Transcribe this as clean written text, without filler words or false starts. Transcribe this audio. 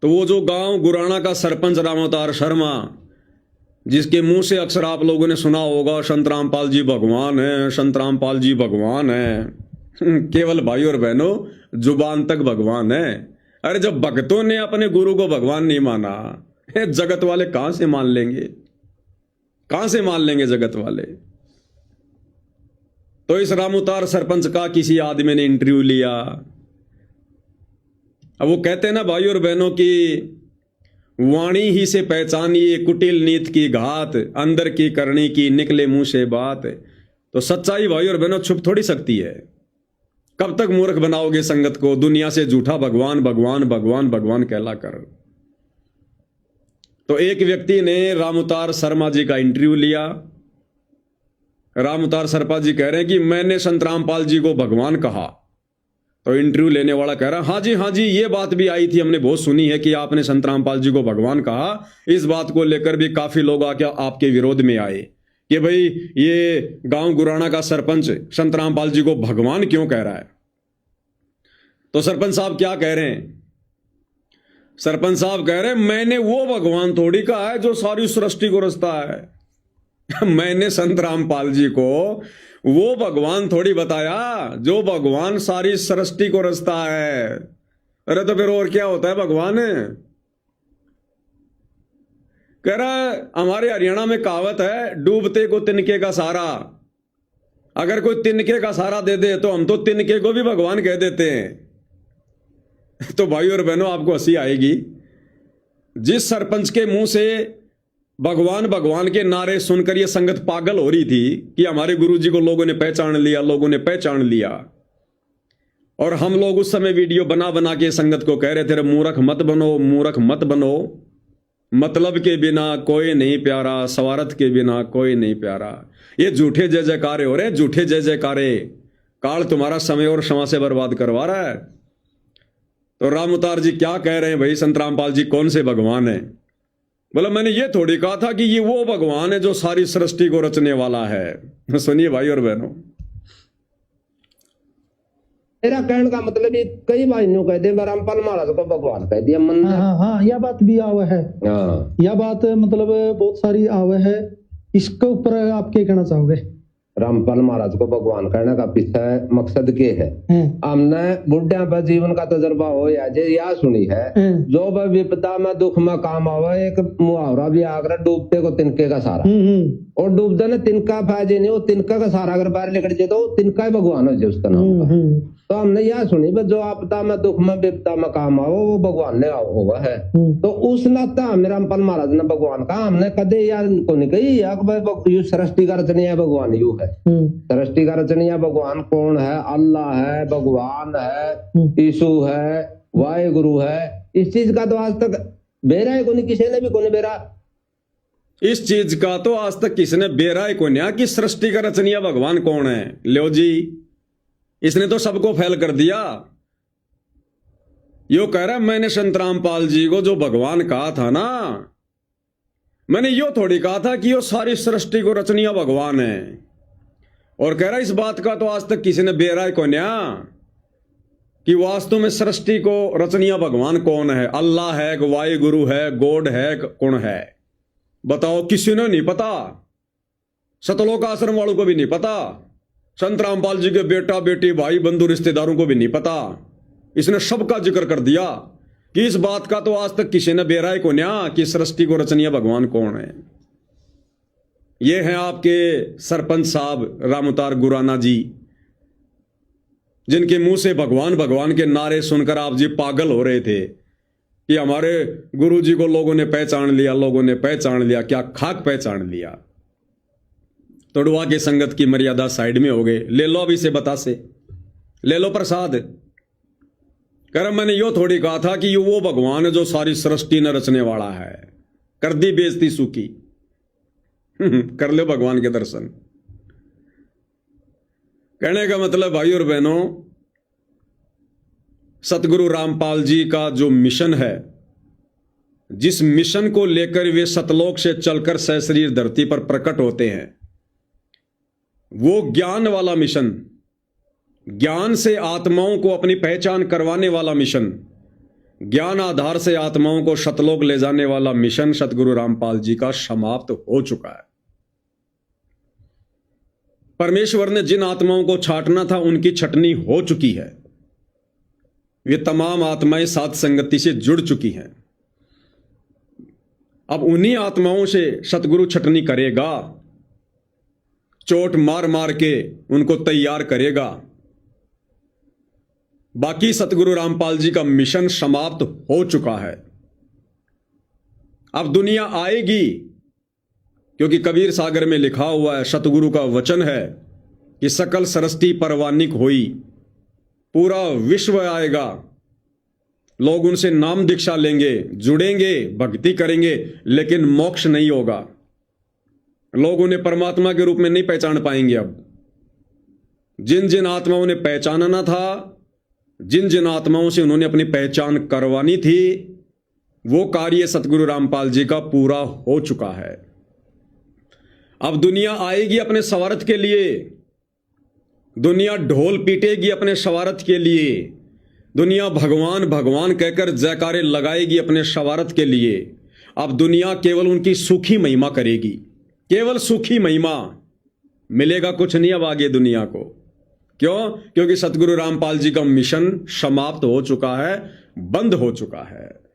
तो वो जो गांव गुराना का सरपंच रामावतार शर्मा, जिसके मुंह से अक्सर आप लोगों ने सुना होगा संत रामपाल जी भगवान है, संत रामपाल जी भगवान है, केवल भाई और बहनों जुबान तक भगवान है। अरे जब भक्तों ने अपने गुरु को भगवान नहीं माना, जगत वाले कहां से मान लेंगे, कहां से मान लेंगे जगत वाले। तो इस रामउतार सरपंच का किसी आदमी ने इंटरव्यू लिया। अब वो कहते हैं ना भाई और बहनों की वाणी ही से पहचानिए कुटिल नीत की घात, अंदर की करनी की निकले मुंह से बात। तो सच्चाई भाई और बहनों छुप थोड़ी सकती है। कब तक मूर्ख बनाओगे संगत को, दुनिया से झूठा भगवान भगवान भगवान भगवान कहला कर। तो एक व्यक्ति ने रामउतार शर्मा जी का इंटरव्यू लिया। रामउतार शर्मा जी कह रहे हैं कि मैंने संत रामपाल जी को भगवान कहा। तो इंटरव्यू लेने वाला कह रहा है हाँ जी ये बात भी आई थी, हमने बहुत सुनी है कि आपने संत रामपाल जी को भगवान कहा। इस बात को लेकर भी काफी लोग आके आपके विरोध में आए कि भाई ये गांव गुराना का सरपंच संत रामपाल जी को भगवान क्यों कह रहा है। तो सरपंच साहब क्या कह रहे हैं? सरपंच साहब कह रहे हैं मैंने वो भगवान थोड़ी कहा है जो सारी सृष्टि को रचता है। मैंने संत रामपाल जी को वो भगवान थोड़ी बताया जो भगवान सारी सृष्टि को रचता है। अरे तो फिर और क्या होता है भगवान? कह रहा है हमारे हरियाणा में कहावत है डूबते को तिनके का सहारा। अगर कोई तिनके का सहारा दे दे तो हम तो तिनके को भी भगवान कह देते हैं। तो भाई और बहनों आपको हंसी आएगी, जिस सरपंच के मुंह से भगवान भगवान के नारे सुनकर यह संगत पागल हो रही थी कि हमारे गुरुजी को लोगों ने पहचान लिया, लोगों ने पहचान लिया, और हम लोग उस समय वीडियो बना बना के संगत को कह रहे थे मूर्ख मत बनो, मूर्ख मत बनो, मतलब के बिना कोई नहीं प्यारा, सवारत के बिना कोई नहीं प्यारा। ये झूठे जय जयकारे हो रहे हैं, झूठे जय जयकारे। काल तुम्हारा समय और क्षमा से बर्बाद करवा रहा है। तो रामउतार जी क्या कह रहे हैं भाई, संत रामपाल जी कौन से भगवान है? बोला मैंने ये थोड़ी कहा था कि ये वो भगवान है जो सारी सृष्टि को रचने वाला है। सुनिए भाई और बहनों, मेरा कहने का मतलब ये कई भाइयों कहते हैं रामपाल महाराज को भगवान कह दिया मन। हाँ, यह बात भी आवे है। यह बात मतलब बहुत सारी आवे है। इसके ऊपर आप क्या कहना चाहोगे? रामपाल महाराज को भगवान कहने का पीछे मकसद के है? हमने बुढ़िया पर जीवन का तजर्बा हो या या सुनी है, जो वह विपदा में दुख में काम आवे। एक मुहावरा भी आकर डूबते को तिनके का सहारा, और डूबते ने तिनका फायदे नहीं, वो तिनका का सहारा अगर बाहर निकल जाए तो तिनका ही भगवान हो जाए उसका नाम। तो हमने यह सुनी जो आपदा में दुख में विपदा में काम आओ वो भगवान ने होगा है। तो उस नाता हमने रामपाल महाराज ने भगवान कहा। हमने कदे यार को नहीं कही सृष्टि का रचनीय भगवान यू है। सृष्टि का रचनीय भगवान कौन है? अल्लाह है, भगवान है, यीशु है, वाहेगुरु है। इस चीज का तो आज तक बेरा है कोई, किसी ने भी कोई बेरा। इस चीज का तो आज तक किसी ने बेरा ही कोई नहीं कि सृष्टि का रचनीय भगवान कौन है। लो जी, इसने तो सबको फेल कर दिया। यो कह रहा है मैंने संत रामपाल जी को जो भगवान कहा था ना, मैंने यो थोड़ी कहा था कि यो सारी सृष्टि को रचनीय भगवान है। और कह रहा है इस बात का तो आज तक किसी ने बेरा को न्या कि वास्तव में सृष्टि को रचनीय भगवान कौन है। अल्लाह है, वाहेगुरु है, गॉड है, कौन है? बताओ, किसी ने नहीं पता। सतलोक आश्रम वालों को भी नहीं पता, संत रामपाल जी के बेटा बेटी भाई बंधु रिश्तेदारों को भी नहीं पता। इसने सबका जिक्र कर दिया कि इस बात का तो आज तक किसी ने बेराय को न्या कि सृष्टि को रचनीय भगवान कौन है। ये हैं आपके सरपंच साहब रामउतार गुराना जी, जिनके मुंह से भगवान भगवान के नारे सुनकर आप जी पागल हो रहे थे कि हमारे गुरु जी को लोगों ने पहचान लिया, लोगों ने पहचान लिया। क्या खाक पहचान लिया? तोड़वा के संगत की मर्यादा साइड में हो गए। ले लो अभी से बतासे, ले लो प्रसाद। कर मैंने यो थोड़ी कहा था कि वो भगवान है जो सारी सृष्टि न रचने वाला है। कर दी बेइज्जती सूखी। कर ले भगवान के दर्शन। कहने का मतलब भाई और बहनों, सतगुरु रामपाल जी का जो मिशन है, जिस मिशन को लेकर वे सतलोक से चलकर सशरीर धरती पर प्रकट होते हैं, वो ज्ञान वाला मिशन, ज्ञान से आत्माओं को अपनी पहचान करवाने वाला मिशन, ज्ञान आधार से आत्माओं को सतलोक ले जाने वाला मिशन सतगुरु रामपाल जी का समाप्त हो चुका है। परमेश्वर ने जिन आत्माओं को छांटना था उनकी छटनी हो चुकी है। वे तमाम आत्माएं साथ संगति से जुड़ चुकी हैं। अब उन्हीं आत्माओं से सतगुरु छटनी करेगा, चोट मार मार के उनको तैयार करेगा। बाकी सतगुरु रामपाल जी का मिशन समाप्त हो चुका है। अब दुनिया आएगी, क्योंकि कबीर सागर में लिखा हुआ है, सतगुरु का वचन है कि सकल सरस्ती परवानिक होई, पूरा विश्व आएगा, लोग उनसे नाम दीक्षा लेंगे, जुड़ेंगे, भक्ति करेंगे, लेकिन मोक्ष नहीं होगा। लोग उन्हें परमात्मा के रूप में नहीं पहचान पाएंगे। अब जिन जिन आत्माओं ने पहचानना था, जिन जिन आत्माओं से उन्होंने अपनी पहचान करवानी थी, वो कार्य सतगुरु रामपाल जी का पूरा हो चुका है। अब दुनिया आएगी अपने स्वार्थ के लिए, दुनिया ढोल पीटेगी अपने स्वार्थ के लिए, दुनिया भगवान भगवान कहकर जयकारे लगाएगी अपने स्वार्थ के लिए। अब दुनिया केवल उनकी सूखी महिमा करेगी, केवल सूखी महिमा, मिलेगा कुछ नहीं अब आगे दुनिया को। क्यों? क्योंकि सतगुरु रामपाल जी का मिशन समाप्त हो चुका है, बंद हो चुका है।